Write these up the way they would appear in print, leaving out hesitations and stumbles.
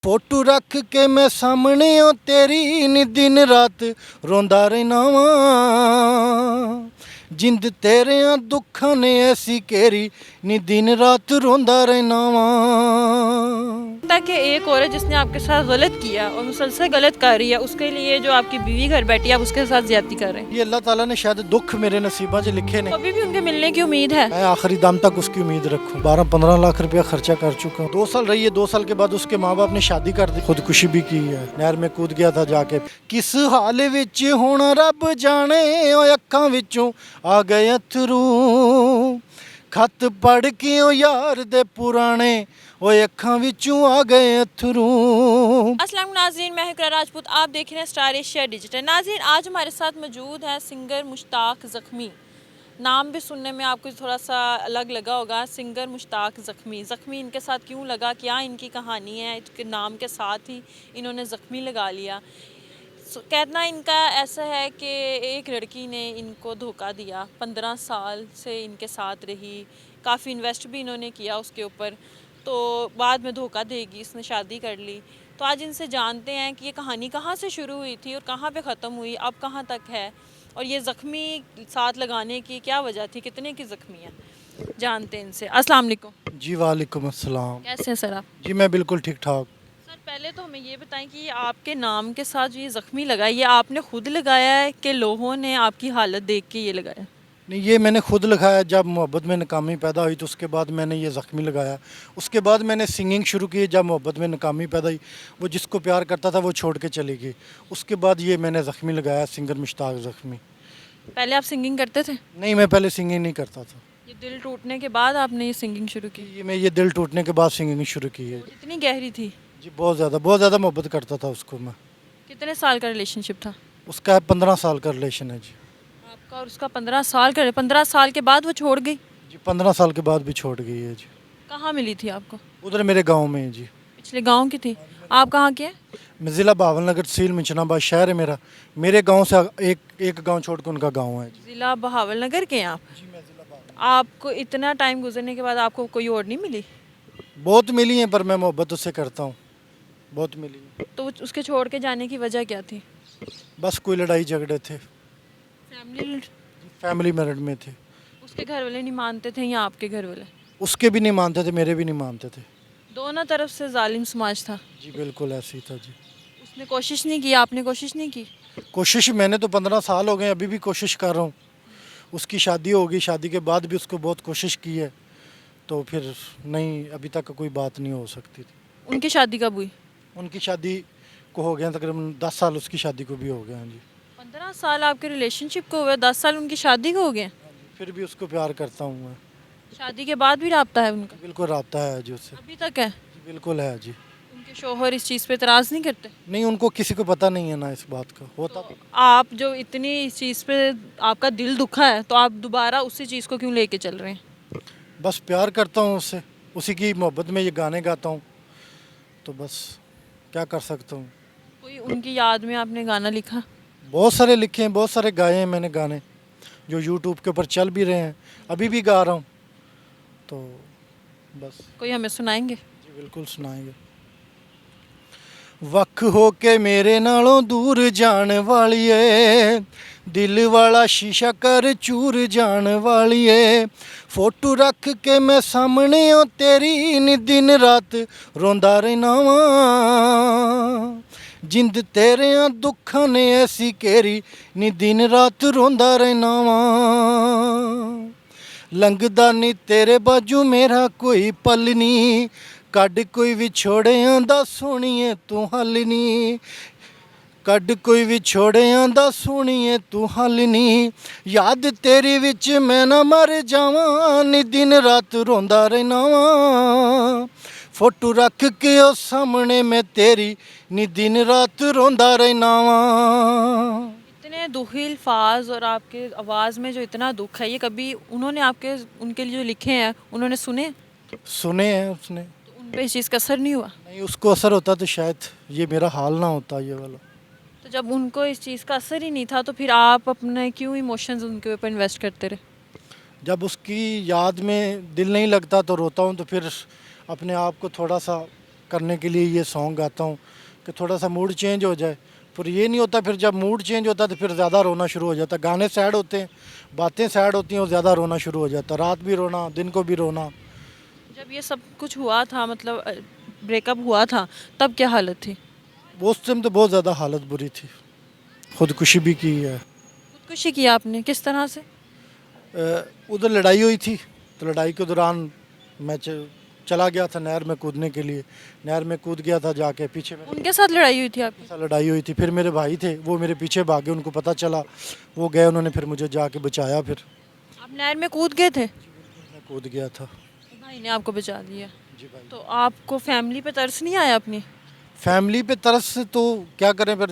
Photo रख के मैं सामने ओ तेरी नी दिन रात रोंदा रहना वा जिंद तेरे दुखां ने ऐसी केरी नी दिन रात रोंदा रहना वा। कि एक औरत जिसने आपके साथ गलत किया और मुसलसल गलत कर रही है, उसके लिए जो आपकी बीवी घर बैठी है आप उसके साथ ज्यादती कर रहे हैं। ये अल्लाह ताला ने शायद दुख मेरे नसीबा च लिखे ने। तो अभी भी उनके मिलने की उम्मीद है। मैं आखिरी दम तक उसकी उम्मीद रखूं। 12-15 लाख रुपया खर्चा कर चुका हूँ। 2 साल रही है, 2 साल के बाद उसके माँ बाप ने शादी कर दी, खुदकुशी भी की है, नहर में कूद गया था जाके। किस हाल विच होना रब जाने ओ अखां विचों आ गए अथरू खत पढ़ के ओ यार दे पुराने ओ अखां विचों आ गए अथरू। अस्सलाम नाज़रीन, मैं इकरा राजपूत, आप देख रहे हैं स्टार एशिया डिजिटल। नाज़रीन, आज हमारे साथ मौजूद है सिंगर मुश्ताक ज़ख्मी। नाम भी सुनने में आपको थोड़ा सा अलग लगा होगा, सिंगर मुश्ताक ज़ख्मी। ज़ख्मी इनके साथ क्यों लगा, क्या इनकी कहानी है, इसके नाम के साथ ही इन्होंने ज़ख्मी लगा लिया। कहना इनका ऐसा है कि एक लड़की ने इनको धोखा दिया, 15 साल से इनके साथ रही, काफ़ी इन्वेस्ट भी इन्होंने किया उसके ऊपर, तो बाद में धोखा देगी, इसने शादी कर ली। तो आज इनसे जानते हैं कि ये कहानी कहाँ से शुरू हुई थी और कहाँ पे ख़त्म हुई, अब कहाँ तक है, और ये ज़ख्मी साथ लगाने की क्या वजह थी, कितने की ज़ख्मी है, जानते हैं इनसे। अस्सलाम वालेकुम। जी वालेकुम अस्सलाम। कैसे हैं सर आप? जी मैं बिल्कुल ठीक ठाक। सर पहले तो हमें ये बताएं कि आपके नाम के साथ जो ये ज़ख्मी लगा, ये आपने खुद लगाया है कि लोगों ने आपकी हालत देख के ये लगाया? नहीं, ये मैंने खुद लगाया। जब मोहब्बत में नाकामी पैदा हुई तो उसके बाद मैंने ये ज़ख्मी लगाया। उसके बाद मैंने सिंगिंग शुरू की। जब मोहब्बत में नाकामी पैदा हुई, वो जिसको प्यार करता था वो छोड़ के चली गई, उसके बाद ये मैंने ज़ख्मी लगाया, सिंगर मुश्ताक ज़ख्मी। पहले आप सिंगिंग करते थे? नहीं, मैं पहले सिंगिंग नहीं करता था। ये दिल टूटने के बाद आपने ये सिंगिंग शुरू की? ये दिल टूटने के बाद सिंगिंग शुरू की है। इतनी गहरी थी? जी बहुत ज़्यादा मोहब्बत करता था उसको मैं। कितने साल का रिलेशनशिप था उसका 15 साल का रिलेशन है जी। आपका और उसका? 15 साल का। 15 साल के बाद वो छोड़ गई? जी 15 साल के बाद भी छोड़ गई है जी। कहाँ मिली थी आपको? उधर मेरे गाँव में है जी। पिछले गांव की थी? आप कहाँ के हैं? मैं ज़िला बहावल नगर, तहसील मिंचनाबाद शहर है मेरा। मेरे गांव से एक गांव छोड़ के उनका गांव है जी। ज़िला बहावल नगर के हैं आप? जी मैं ज़िला बहावल। आपको इतना टाइम गुजरने के बाद आपको कोई और नहीं मिली? बहुत मिली हैं पर मैं मोहब्बत उससे करता हूँ, बहुत मिली हैं। तो उसके छोड़ के जाने की वजह क्या थी? बस कोई लड़ाई झगड़े थे, फैमिली? फैमिली मेरिट में थे। उसके घर वाले नहीं मानते थे या आपके घर वाले? उसके भी नहीं मानते थे, मेरे भी नहीं मानते थे। दोनों तरफ से जालिम समाज था? जी बिल्कुल ऐसे ही था जी। उसने कोशिश नहीं की, आपने कोशिश नहीं की? कोशिश मैंने तो 15 साल हो गए, अभी भी कोशिश कर रहा हूँ। उसकी शादी होगी, शादी के बाद भी उसको बहुत कोशिश की है, तो फिर नहीं, अभी तक कोई बात नहीं हो सकती थी। उनकी शादी कब हुई? उनकी शादी को हो गया तकरीबन 10 साल, उसकी शादी को भी हो गया। हाँ जी। 15 साल आपके रिलेशनशिप को हुए, 10 साल उनकी शादी को हो गए? फिर भी उसको प्यार करता हूँ मैं। शादी के बाद भी राब्ता है उनका? बिल्कुल राब्ता है जी उससे। अभी तक है? जी बिल्कुल है जी। उनके शोहर इस चीज़ पे इतराज़ नहीं करते? नहीं, उनको किसी को पता नहीं है ना इस बात का, होता। आप जो इतनी इस चीज़ पे आपका दिल दुखा है, तो आप दोबारा उसी चीज़ को क्यों लेके चल रहे हैं? बस प्यार करता हूँ उससे, उसी की मोहब्बत में ये गाने गाता हूँ, तो बस क्या कर सकता हूँ। कोई उनकी याद में आपने गाना लिखा? बहुत सारे लिखे हैं, बहुत सारे गाए हैं मैंने गाने, जो यूट्यूब के ऊपर चल भी रहे हैं, अभी भी गा रहा हूँ, तो बस। कोई हमें सुनाएंगे? जी बिल्कुल सुनाएंगे। वख हो के मेरे नालों दूर जान वालिए, दिल वाला शीशा कर चूर जान वालिए, फोटू रख के मैं सामने ओ तेरी नी दिन रात रोंदा रहना वा जिंद तेरे दुखां ने ऐसी केरी नी दिन रात रोंदा रहना वा लंघदा नी तेरे बाजू मेरा कोई पल नी ਕੱਢ ਕੋਈ ਵਿਛੋੜਿਆਂ ਦਾ ਸੋਹਣੀਏ ਤੂੰ ਹੱਲ ਨੀ ਕੱਢ ਕੋਈ ਵਿਛੋੜਿਆਂ ਦਾ ਸੋਹਣੀਏ ਤੂੰ ਹੱਲ ਨੀ ਯਾਦ ਤੇਰੀ ਵਿੱਚ ਮੈਂ ਨਾ ਮਰ ਜਾਵਾਂ ਨੀ ਦਿਨ ਰਾਤ ਰੋਂਦਾ ਰਹਿਣਾ ਵਾਂ ਫੋਟੋ ਰੱਖ ਕੇ ਉਹ ਸਾਹਮਣੇ ਮੈਂ ਤੇਰੀ ਨੀ ਦਿਨ ਰਾਤ ਰੋਂਦਾ ਰਹਿਣਾ ਵਾਂ। इतने दुखी अल्फाज और आपके आवाज़ में जो इतना दुख है, ये कभी उन्होंने आपके उनके लिए जो लिखे हैं उन्होंने सुने हैं उसने? तो उन पे इस चीज़ का असर नहीं हुआ? नहीं, उसको असर होता तो शायद ये मेरा हाल ना होता ये वाला। तो जब उनको इस चीज़ का असर ही नहीं था तो फिर आप अपने क्यों इमोशंस उनके ऊपर इन्वेस्ट करते रहे? जब उसकी याद में दिल नहीं लगता तो रोता हूँ, तो फिर अपने आप को थोड़ा सा करने के लिए ये सॉन्ग गाता हूँ कि थोड़ा सा मूड चेंज हो जाए। फिर ये नहीं होता, फिर जब मूड चेंज होता है तो फिर ज़्यादा रोना शुरू हो जाता है। गाने सैड होते हैं, बातें सैड होती हैं और ज़्यादा रोना शुरू हो जाता है। रात भी रोना, दिन को भी रोना। जब ये सब कुछ हुआ था, मतलब ब्रेकअप हुआ था, तब क्या हालत थी? उस टाइम तो बहुत ज़्यादा हालत बुरी थी, खुदकुशी भी की है। खुदकुशी किया आपने, किस तरह से? उधर लड़ाई हुई थी, तो लड़ाई के दौरान मैं चला गया था नहर में कूदने के लिए। नहर में कूद गया था, जाके पीछे मेरे उनके साथ लड़ाई हुई थी आपकी? साथ लड़ाई हुई थी। फिर मेरे भाई थे, वो मेरे पीछे भागे, उनको पता चला, वो गए, उन्होंने फिर मुझे जाके बचाया। फिर आप नहर में कूद गए थे? मैं कूद गया था। भाई ने आपको बचा लिया। जी भाई। तो आपको फैमिली पे तरस नहीं आया अपनी? फैमिली पे तरस से तो क्या करें, फिर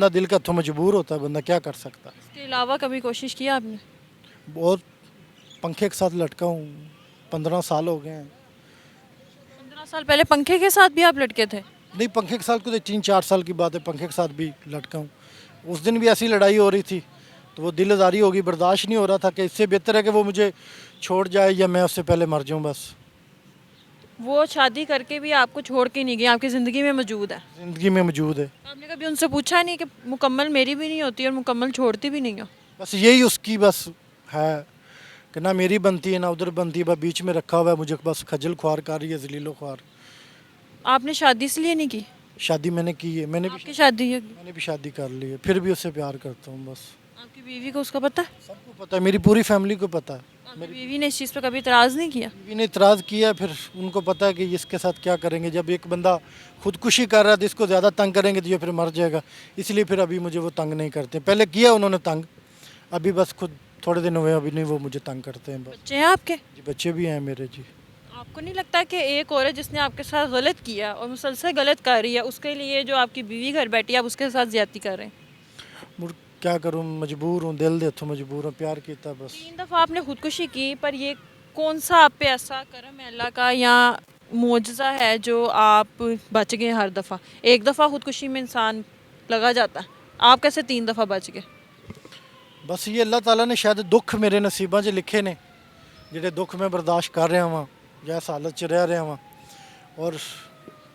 दिल का तो मजबूर होता है, बंदा क्या कर सकता है। इसके अलावा कभी कोशिश किया आपने? बहुत पंखे के साथ लटका हूँ, 15 साल हो गए हैं। 15 साल पहले पंखे के साथ भी आप लटके थे? नहीं, पंखे के साथ को 3-4 साल की बात है, पंखे के साथ भी लटका हूँ। उस दिन भी ऐसी लड़ाई हो रही थी, तो वो दिल आज़ारी होगी, बर्दाश्त नहीं हो रहा था कि इससे बेहतर है कि वो मुझे छोड़ जाए या मैं उससे पहले मर जाऊँ बस। वो शादी करके भी आपको छोड़ के नहीं गए, आपकी ज़िंदगी में मौजूद है। ज़िंदगी में मौजूद है। आपने कभी उनसे पूछा नहीं कि मुकम्मल मेरी भी नहीं होती और मुकम्मल छोड़ती भी नहीं हो? बस यही उसकी बस है कि ना मेरी बनती है ना उधर बनती है, बस बीच में रखा हुआ है मुझे, बस खजल खुआर कर रही है, जलीलो खुआर। आपने शादी इसलिए नहीं की? शादी मैंने की है, आपकी शादी है? मैंने भी शादी कर ली है, फिर भी उससे प्यार करता हूँ बस। आपकी बीवी को उसका पता है? सबको पता है, मेरी पूरी फैमिली को पता है। आपकी बीवी ने इस चीज़ पर कभी इतराज़ नहीं किया? बीवी ने इतराज़ किया, फिर उनको पता है कि इसके साथ क्या करेंगे। जब एक बंदा खुदकुशी कर रहा है तो इसको ज़्यादा तंग करेंगे तो ये फिर मर जाएगा, इसलिए फिर अभी मुझे वो तंग नहीं करते। पहले किया उन्होंने तंग, अभी बस खुद थोड़े दिन हुए, अभी नहीं वो मुझे तंग करते हैं बस। बच्चे हैं आपके? जी बच्चे भी हैं मेरे जी। आपको नहीं लगता कि एक औरत जिसने आपके साथ गलत किया और मुसलसल गलत कर रही है, उसके लिए जो आपकी बीवी घर बैठी है आप उसके साथ ज्यादती कर रहे हैं? मुड़ क्या करूँ, मजबूर हूँ, दिल दे तो मजबूर हूँ, प्यार किया बस। 3 दफ़ा आपने खुदकुशी की, पर ये कौन सा आप पे ऐसा करम है अल्लाह का या मोजज़ा है जो आप बच गए हर दफ़ा? एक दफ़ा खुदकुशी में इंसान लगा जाता है, आप कैसे 3 दफ़ा बच गए? बस ये अल्लाह ताला ने शायद दुख मेरे नसीबां 'च लिखे ने, ਜਿਹੜੇ दुख मैं बर्दाश्त कर रहा वां ਜਾਂ ਇਸ हालत 'ਚ रह रहा वां। और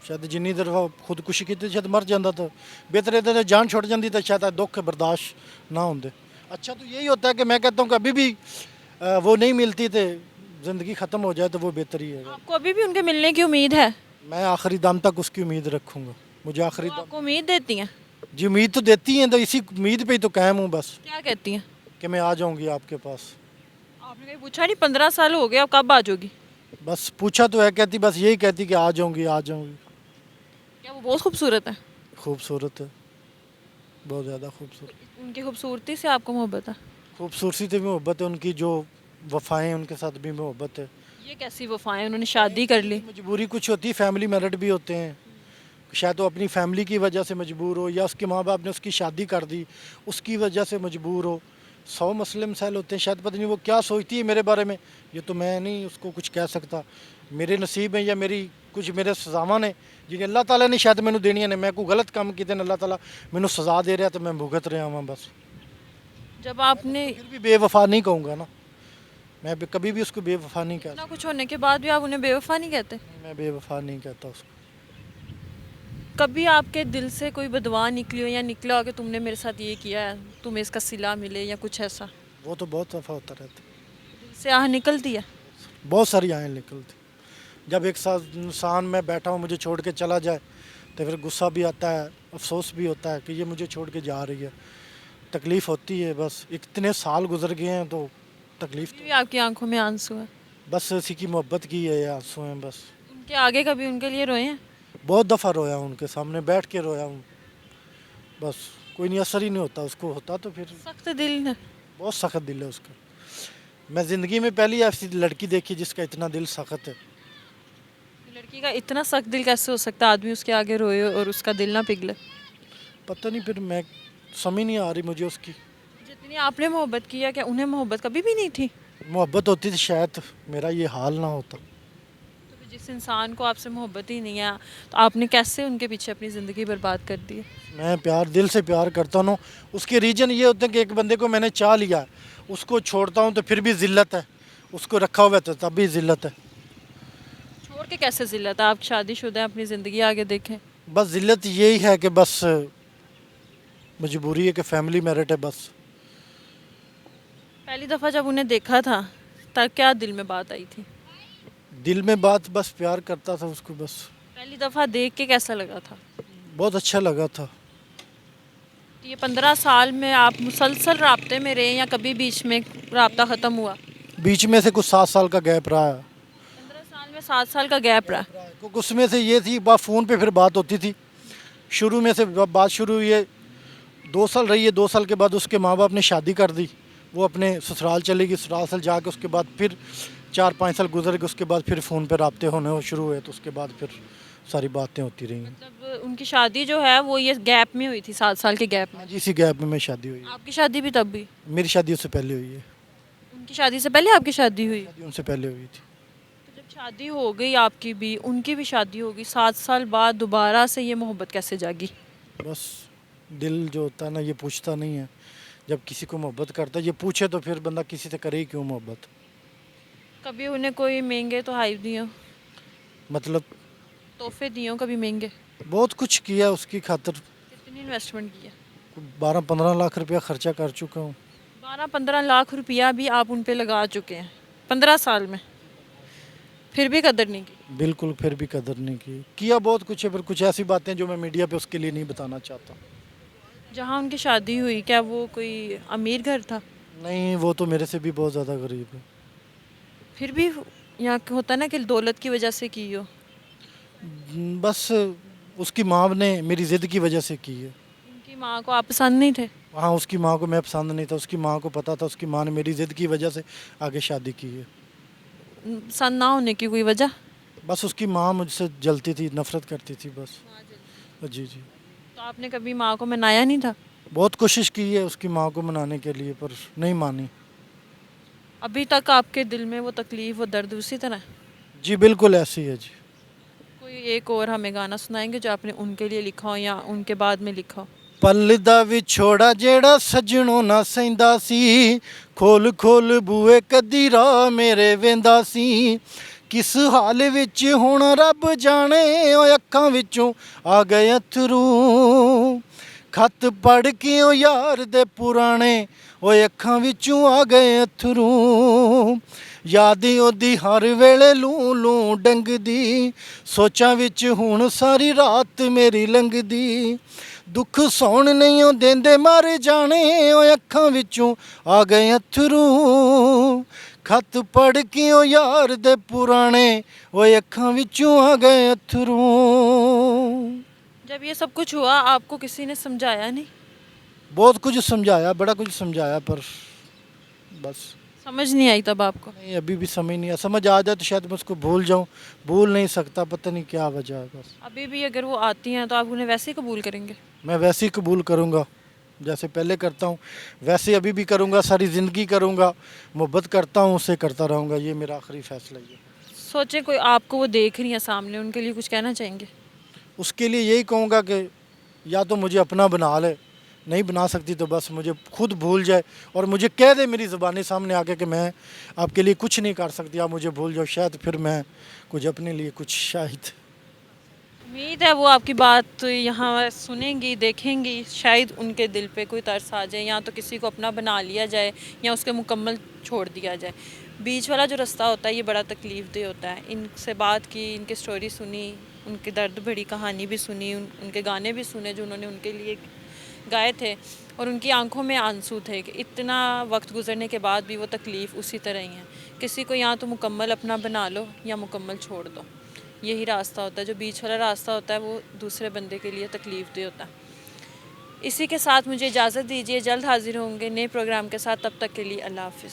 शायद जिन्नी दफ़ा खुदकुशी की शायद मर जाता तो बेहतर है, जान छुट जाती तो शायद दुख बर्दाश्त ना होंगे। अच्छा तो यही होता है कि मैं कहता हूँ कि अभी भी वो नहीं मिलती तो ज़िंदगी ख़त्म हो जाए तो वो बेहतर ही है। आपको अभी भी उनके मिलने की उम्मीद है? मैं आखिरी दम तक उसकी उम्मीद रखूँगा, मुझे आखिरी वो दम। आपको उम्मीद देती हैं? जी उम्मीद तो देती हैं, तो इसी उम्मीद पे ही तो कायम हूँ बस, क्या कहती हैं? कि मैं आ जाऊँगी आपके पास। आपने कभी पूछा नहीं 15 साल हो गए, अब कब आ जाओगी? बस पूछा तो है, कहती बस यही कहती कि आ जाऊँगी आ जाऊँगी। क्या वो बहुत खूबसूरत है? खूबसूरत है, बहुत ज़्यादा खूबसूरत। उनकी खूबसूरती से आपको मोहब्बत है? खूबसूरती से भी मोहब्बत है, उनकी जो वफ़ाएँ हैं उनके साथ भी मोहब्बत है। ये कैसी वफाएं, उन्होंने शादी कर ली? मजबूरी कुछ होती है, फैमिली मेरिट भी होते हैं, शायद वो अपनी फैमिली की वजह से मजबूर हो या उसके माँ बाप ने उसकी शादी कर दी उसकी वजह से मजबूर हो। 100 मसले मसाइल होते हैं, शायद पता नहीं वो क्या सोचती है मेरे बारे में, ये तो मैं नहीं उसको कुछ कह सकता। मेरे नसीब है या मेरी कुछ मेरे सज़ावां ने जिन्हें अल्लाह ताला ने शायद मैनू देनियां ने। मैं कोई गलत काम किए अल्लाह ताला मैनू सज़ा दे रहा तो मैं भुगत रहा हूँ बस। जब आपने फिर भी बेवफा नहीं कहूँगा ना, मैं कभी भी उसको बेवफा नहीं कहता। इतना कुछ होने के बाद भी आप उन्हें बेवफा नहीं कहते? मैं बेवफा नहीं कहता उसको। कभी आपके दिल से कोई बदवा निकली हो या निकला हो कि तुमने मेरे साथ ये किया है, तुम्हें इसका सिला मिले या कुछ ऐसा? वो तो बहुत दफ़ा होता रहता है, दिल से आह निकलती है? बहुत सारी आएँ निकलती। जब एक साथ इंसान मैं बैठा हूँ मुझे छोड़ के चला जाए तो फिर गुस्सा भी आता है, अफसोस भी होता है कि ये मुझे छोड़ के जा रही है, तकलीफ़ होती है। बस इतने साल गुजर गए हैं तो तकलीफ़ अभी भी आपकी आंखों में आंसू है? बस इसी की मोहब्बत की है, आंसू हैं बस। उनके आगे कभी उनके लिए रोए हैं? बहुत दफ़ा रोया हूँ, उनके सामने बैठ के रोया हूँ, बस कोई नहीं असर ही नहीं होता, उसको होता तो फिर। सख्त दिल है? बहुत सख्त दिल है उसका। मैं ज़िंदगी में पहली ऐसी लड़की देखी जिसका इतना दिल सख्त है। लड़की का इतना सख्त दिल कैसे हो सकता है, आदमी उसके आगे रोए और उसका दिल ना पिघले? पता नहीं, फिर मैं समझ नहीं आ रही मुझे उसकी। जितनी आपने मोहब्बत की है, क्या उन्हें मोहब्बत कभी भी नहीं थी? मोहब्बत होती तो शायद मेरा ये हाल ना होता। तो फिर जिस इंसान को आपसे मोहब्बत ही नहीं है, तो आपने कैसे उनके पीछे अपनी ज़िंदगी बर्बाद कर दी है? मैं प्यार दिल से प्यार करता हूँ, उसके रीज़न ये होते हैं कि एक बंदे को मैंने चाह लिया है, उसको छोड़ता हूँ तो फिर भी ज़िल्लत है, उसको रखा हुआ है तो तब भी ज़िल्लत है। छोड़ छोड़ के कैसे जिल्लत है? आप शादीशुदा हैं, अपनी ज़िंदगी आगे देखें। बस ज़िल्लत यही है कि बस मजबूरी है कि फैमिली मेरिट है बस। पहली दफ़ा जब उन्हें देखा था तब क्या दिल में बात आई थी? दिल में बात बस प्यार करता था उसको बस। पहली दफ़ा देख के कैसा लगा था? बहुत अच्छा लगा था। तो ये 15 साल में आप मुसलसल राब्ते में रहे या कभी बीच में राब्ता ख़त्म हुआ? बीच में से कुछ 7 साल का गैप रहा है। 15 साल में 7 साल का गैप रहा। क्योंकि उसमें से ये थी बात, फ़ोन पे फिर बात होती थी। शुरू में से बात शुरू हुई है, 2 साल रही है। 2 साल के बाद उसके माँ बाप ने शादी कर दी, वो अपने ससुराल चली गई। ससुराल से जाके उसके बाद फिर 4-5 साल गुजर गए, उसके बाद फिर फ़ोन पे राब्ते होने शुरू हुए, तो उसके बाद फिर सारी बातें होती रही। मतलब उनकी शादी जो है वो ये गैप में हुई थी, 7 साल के गैप में। हाँ जी, इसी गैप में मेरी शादी हुई है। आपकी शादी भी तब हुई? मेरी शादी उससे पहले हुई है। उनकी शादी से पहले आपकी शादी हुई? शादी उनसे पहले हुई थी। तो जब शादी हो गई आपकी भी, उनकी भी शादी हो गई, 7 साल बाद दोबारा से ये मोहब्बत कैसे जागी? बस दिल जो होता है ना, ये पूछता नहीं है। जब किसी को मोहब्बत करता है, ये पूछे तो फिर बंदा किसी से करे ही क्यों मोहब्बत। कभी उन्हें कोई महंगे तो हाई दिए हो, मतलब तोहफे दिए हो कभी महंगे? बहुत कुछ किया उसकी खातिर। कितनी इन्वेस्टमेंट की है? 12-15 लाख रुपया खर्चा कर चुका हूँ। 12-15 लाख रुपया भी आप उन पे लगा चुके हैं 15 साल में, फिर भी कदर नहीं की? बिल्कुल, फिर भी कदर नहीं की। किया बहुत कुछ है, पर कुछ ऐसी बातें जो मैं मीडिया पे उसके लिए नहीं बताना चाहता। जहाँ उनकी शादी हुई क्या वो कोई अमीर घर था? नहीं, वो तो मेरे से भी बहुत ज़्यादा गरीब है। फिर भी यहाँ होता ना कि दौलत की वजह से की हो। बस उसकी माँ ने मेरी ज़िद की वजह से की है। उनकी माँ को आप पसंद नहीं थे? हाँ, उसकी माँ को मैं पसंद नहीं था। उसकी माँ को पता था, उसकी माँ ने मेरी ज़िद की वजह से आगे शादी की है। पसंद ना होने की कोई वजह? बस उसकी माँ मुझसे जलती थी, नफ़रत करती थी बस। जी, जी। तो आपने कभी माँ को मनाया नहीं था? बहुत कोशिश की है उसकी माँ को मनाने के लिए, पर नहीं मानी। अभी तक आपके दिल में वो तकलीफ़, वो दर्द उसी तरह है? जी, बिल्कुल ऐसी है जी। कोई एक और हमें गाना सुनाएंगे जो आपने उनके लिए लिखा हो या उनके बाद में लिखा हो? पल दा विछोड़ा जेड़ा सजणों ना सहिंदा सी, खोल खोल बूए कदी राह मेरे वेंदा सी। किस हाल विच हुण रब जाने, ओ अखां विचों आ गए अथरू। खत पढ़ के ओ यार दे पुराने, ओ अखां विचों आ गए अथरू। याद ओदी हर वेले लू लू डंगदी, सोचां विच हुण सारी रात मेरी लंघदी। दुख सौण नहीं ओ देंदे मर जाने, ओ अखां विचों आ गए अथरू। खत पढ़ के ओ यार दे पुराने, ओ अखां विचों आ गए अथरू। जब ये सब कुछ हुआ आपको किसी ने समझाया नहीं? बहुत कुछ समझाया, बड़ा कुछ समझाया, पर बस समझ नहीं आई तब आपको? नहीं, अभी भी समझ नहीं आया। समझ आ जाए तो शायद मैं उसको भूल जाऊं, भूल नहीं सकता, पता नहीं क्या वजह है बस। अभी भी अगर वो आती हैं तो आप उन्हें वैसे ही कबूल करेंगे? मैं वैसे ही कबूल करूंगा जैसे पहले करता हूँ, वैसे अभी भी करूंगा, सारी ज़िंदगी करूंगा। मोहब्बत करता हूँ, उससे करता रहूंगा, ये मेरा आखिरी फैसला ही है। सोचें कोई आपको वो देख रही है सामने, उनके लिए कुछ कहना चाहेंगे? उसके लिए यही कहूँगा कि या तो मुझे अपना बना ले, नहीं बना सकती तो बस मुझे खुद भूल जाए और मुझे कह दे मेरी ज़ुबानी सामने आके कि मैं आपके लिए कुछ नहीं कर सकती, आप मुझे भूल जाओ। शायद फिर मैं कुछ अपने लिए कुछ शायद। उम्मीद है वो आपकी बात यहाँ सुनेंगी, देखेंगी, शायद उनके दिल पे कोई तरस आ जाए, या तो किसी को अपना बना लिया जाए या उसके मुकम्मल छोड़ दिया जाए। बीच वाला जो रास्ता होता है ये बड़ा तकलीफ़ दे होता है। इनसे बात की, इनकी स्टोरी सुनी, उनकी दर्द भरी कहानी भी सुनी, उनके गाने भी सुने जो उन्होंने उनके लिए गाए थे, और उनकी आंखों में आंसू थे कि इतना वक्त गुजरने के बाद भी वो तकलीफ़ उसी तरह ही है। किसी को या तो मुकम्मल अपना बना लो या मुकम्मल छोड़ दो, यही रास्ता होता है। जो बीच वाला रास्ता होता है वो दूसरे बंदे के लिए तकलीफ़ दे होता है। इसी के साथ मुझे इजाज़त दीजिए, जल्द हाजिर होंगे नए प्रोग्राम के साथ, तब तक के लिए अल्लाह हाफ़िज़।